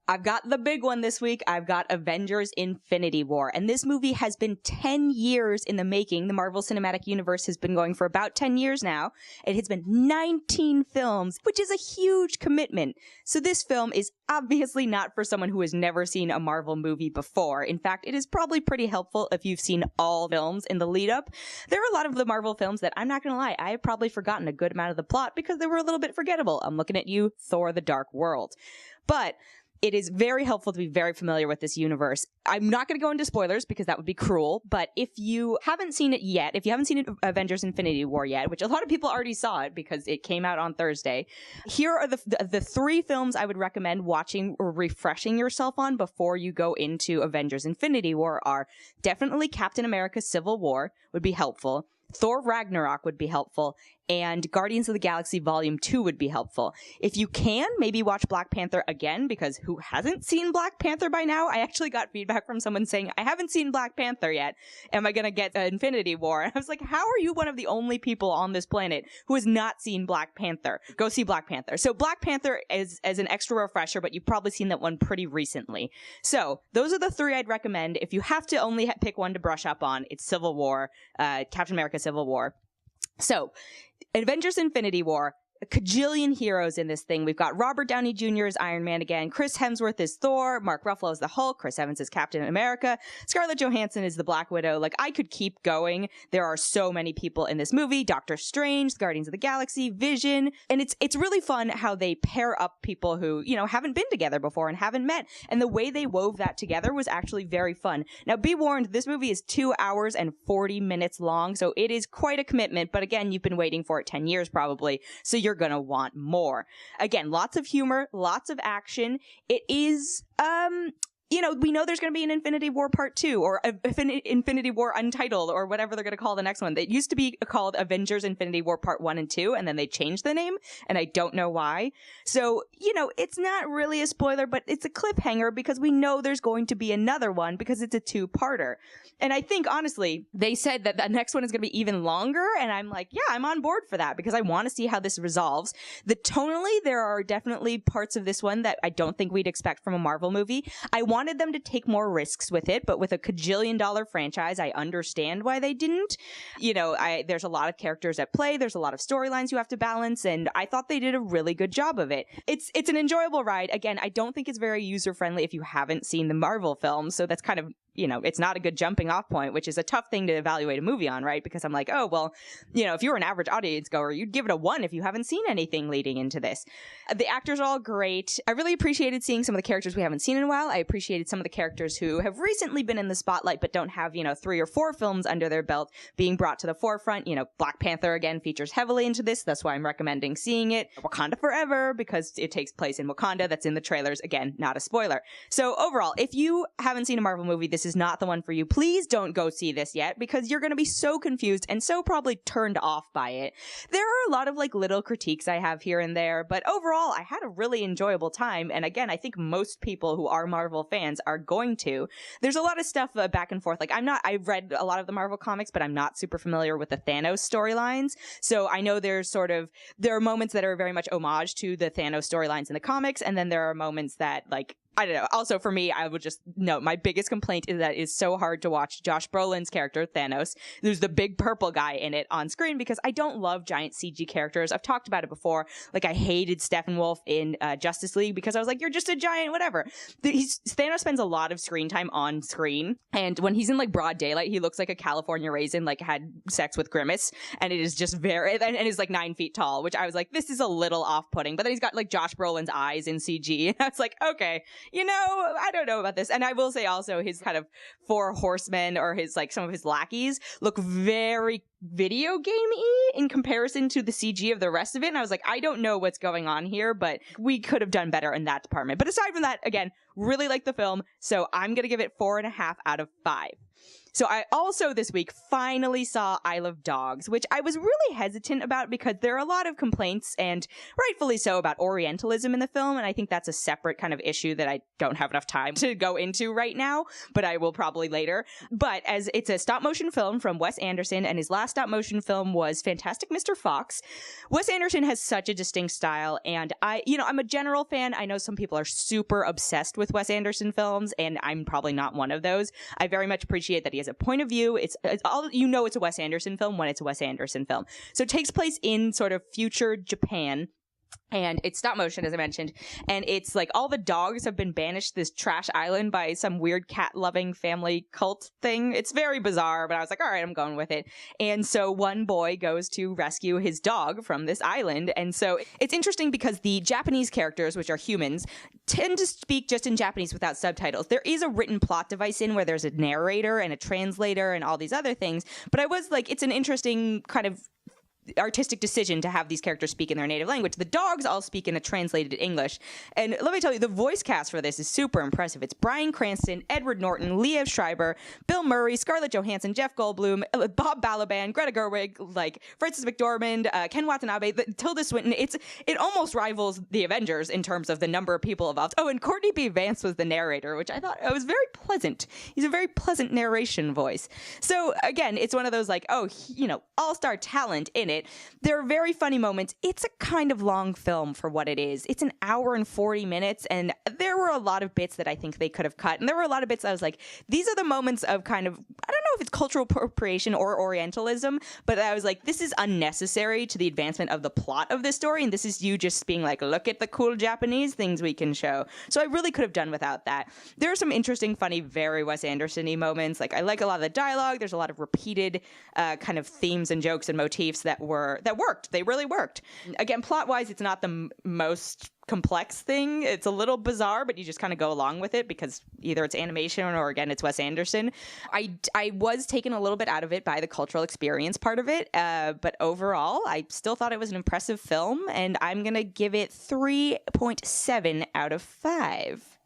I've got the big one this week. I've got Avengers Infinity War. And this movie has been 10 years in the making. The Marvel Cinematic Universe has been going for about 10 years now. It has been 19 films, which is a huge commitment. So this film is obviously not for someone who has never seen a Marvel movie before. In fact, it is probably pretty helpful if you've seen all films in the lead up. There are a lot of the Marvel films that, I'm not going to lie, I have probably forgotten a good amount of the plot because they were a little bit forgettable. I'm looking at you, Thor: The Dark World. But it is very helpful to be very familiar with this universe. I'm not going to go into spoilers because that would be cruel, but if you haven't seen it yet, if you haven't seen Avengers Infinity War yet, which a lot of people already saw it because it came out on Thursday, here are the three films I would recommend watching or refreshing yourself on before you go into Avengers Infinity War are definitely Captain America Civil War would be helpful, Thor Ragnarok would be helpful, and Guardians of the Galaxy Volume 2 would be helpful. If you can, maybe watch Black Panther again, because who hasn't seen Black Panther by now? I actually got feedback from someone saying, I haven't seen Black Panther yet. Am I going to get Infinity War? And I was like, how are you one of the only people on this planet who has not seen Black Panther? Go see Black Panther. So Black Panther is as an extra refresher, but you've probably seen that one pretty recently. So those are the three I'd recommend. If you have to only pick one to brush up on, it's Civil War, Captain America Civil War. So, Avengers Infinity War, a cajillion heroes in this thing. We've got Robert Downey Jr. as Iron Man again, Chris Hemsworth is Thor, Mark Ruffalo is the Hulk, Chris Evans is Captain America, Scarlett Johansson is the Black Widow. Like, I could keep going. There are so many people in this movie. Doctor Strange, Guardians of the Galaxy, Vision. And it's really fun how they pair up people who, you know, haven't been together before and haven't met. And the way they wove that together was actually very fun. Now, be warned, this movie is 2 hours and 40 minutes long, so it is quite a commitment. But again, you've been waiting for it 10 years probably, so you're gonna want more. Again, lots of humor, lots of action. It is, you know, we know there's going to be an Infinity War Part 2 or Infinity War Untitled or whatever they're going to call the next one. It used to be called Avengers Infinity War Part 1 and 2, and then they changed the name, and I don't know why. So, you know, it's not really a spoiler, but it's a cliffhanger because we know there's going to be another one because it's a two-parter. And I think, honestly, they said that the next one is going to be even longer, and I'm like, yeah, I'm on board for that because I want to see how this resolves. Tonally, there are definitely parts of this one that I don't think we'd expect from a Marvel movie. I wanted them to take more risks with it, but with a cajillion-dollar franchise, I understand why they didn't. You know, there's a lot of characters at play, there's a lot of storylines you have to balance, and I thought they did a really good job of it. It's an enjoyable ride. Again, I don't think it's very user-friendly if you haven't seen the Marvel films, so that's kind of, you know, it's not a good jumping off point, which is a tough thing to evaluate a movie on, right? Because I'm like, oh, well, you know, if you were an average audience goer, you'd give it a 1 if you haven't seen anything leading into this. The actors are all great. I really appreciated seeing some of the characters we haven't seen in a while. I appreciated some of the characters who have recently been in the spotlight but don't have, you know, 3 or 4 films under their belt being brought to the forefront. You know, Black Panther, again, features heavily into this. That's why I'm recommending seeing it. Wakanda Forever, because it takes place in Wakanda. That's in the trailers. Again, not a spoiler. So overall, if you haven't seen a Marvel movie, this is not the one for you. Please don't go see this yet because you're going to be so confused and so probably turned off by it. There are a lot of like little critiques I have here and there, but overall I had a really enjoyable time. And again, I think most people who are Marvel fans are going to. There's a lot of stuff back and forth. Like I've read a lot of the Marvel comics, but I'm not super familiar with the Thanos storylines. So I know there are moments that are very much homage to the Thanos storylines in the comics. And then there are moments that, like, I don't know. Also, for me, I would just note my biggest complaint is that it's so hard to watch Josh Brolin's character, Thanos, who's the big purple guy in it, on screen because I don't love giant CG characters. I've talked about it before. Like, I hated Steppenwolf in Justice League because I was like, you're just a giant whatever. Thanos spends a lot of screen time on screen, and when he's in, like, broad daylight, he looks like a California Raisin, like, had sex with Grimace, and it is just and is, like, 9 feet tall, which I was like, this is a little off-putting. But then he's got, like, Josh Brolin's eyes in CG, and I was like, okay, you know, I don't know about this. And I will say also his kind of 4 horsemen or his, like, some of his lackeys look very video game-y in comparison to the CG of the rest of it. And I was like, I don't know what's going on here, but we could have done better in that department. But aside from that, again, really like the film. So I'm going to give it 4.5 out of 5. So I also this week finally saw Isle of Dogs, which I was really hesitant about because there are a lot of complaints, and rightfully so, about Orientalism in the film, and I think that's a separate kind of issue that I don't have enough time to go into right now, but I will probably later. But as it's a stop-motion film from Wes Anderson, and his last stop-motion film was Fantastic Mr. Fox, Wes Anderson has such a distinct style, and I'm a general fan. I know some people are super obsessed with Wes Anderson films, and I'm probably not one of those. I very much appreciate that he has a point of view. It's all, it's a Wes Anderson film when it's a Wes Anderson film. So it takes place in sort of future Japan. And it's stop motion, as I mentioned. And it's like all the dogs have been banished to this trash island by some weird cat-loving family cult thing. It's very bizarre, but I was like, all right, I'm going with it. And so one boy goes to rescue his dog from this island. And so it's interesting because the Japanese characters, which are humans, tend to speak just in Japanese without subtitles. There is a written plot device in where there's a narrator and a translator and all these other things. But I was like, it's an interesting kind of artistic decision to have these characters speak in their native language. The dogs all speak in a translated English. And let me tell you, the voice cast for this is super impressive. It's Bryan Cranston, Edward Norton, Liev Schreiber, Bill Murray, Scarlett Johansson, Jeff Goldblum, Bob Balaban, Greta Gerwig, like Frances McDormand, Ken Watanabe, Tilda Swinton. It almost rivals the Avengers in terms of the number of people involved. Oh, and Courtney B. Vance was the narrator, which I thought was very pleasant. He's a very pleasant narration voice. So again, it's one of those like, all-star talent in it. There are very funny moments. It's a kind of long film for what it is. It's an hour and 40 minutes, and there were a lot of bits that I think they could have cut. And there were a lot of bits I was like, these are the moments of kind of, I don't know if it's cultural appropriation or Orientalism, but I was like, this is unnecessary to the advancement of the plot of this story, and this is you just being like, look at the cool Japanese things we can show. So I really could have done without that. There are some interesting, funny, very Wes Anderson-y moments. Like, I like a lot of the dialogue. There's a lot of repeated kind of themes and jokes and motifs that worked. They really worked. Again, plot-wise, it's not the most complex thing. It's a little bizarre, but you just kind of go along with it because either it's animation or, again, it's Wes Anderson. I was taken a little bit out of it by the cultural experience part of it, but overall, I still thought it was an impressive film, and I'm going to give it 3.7 out of 5.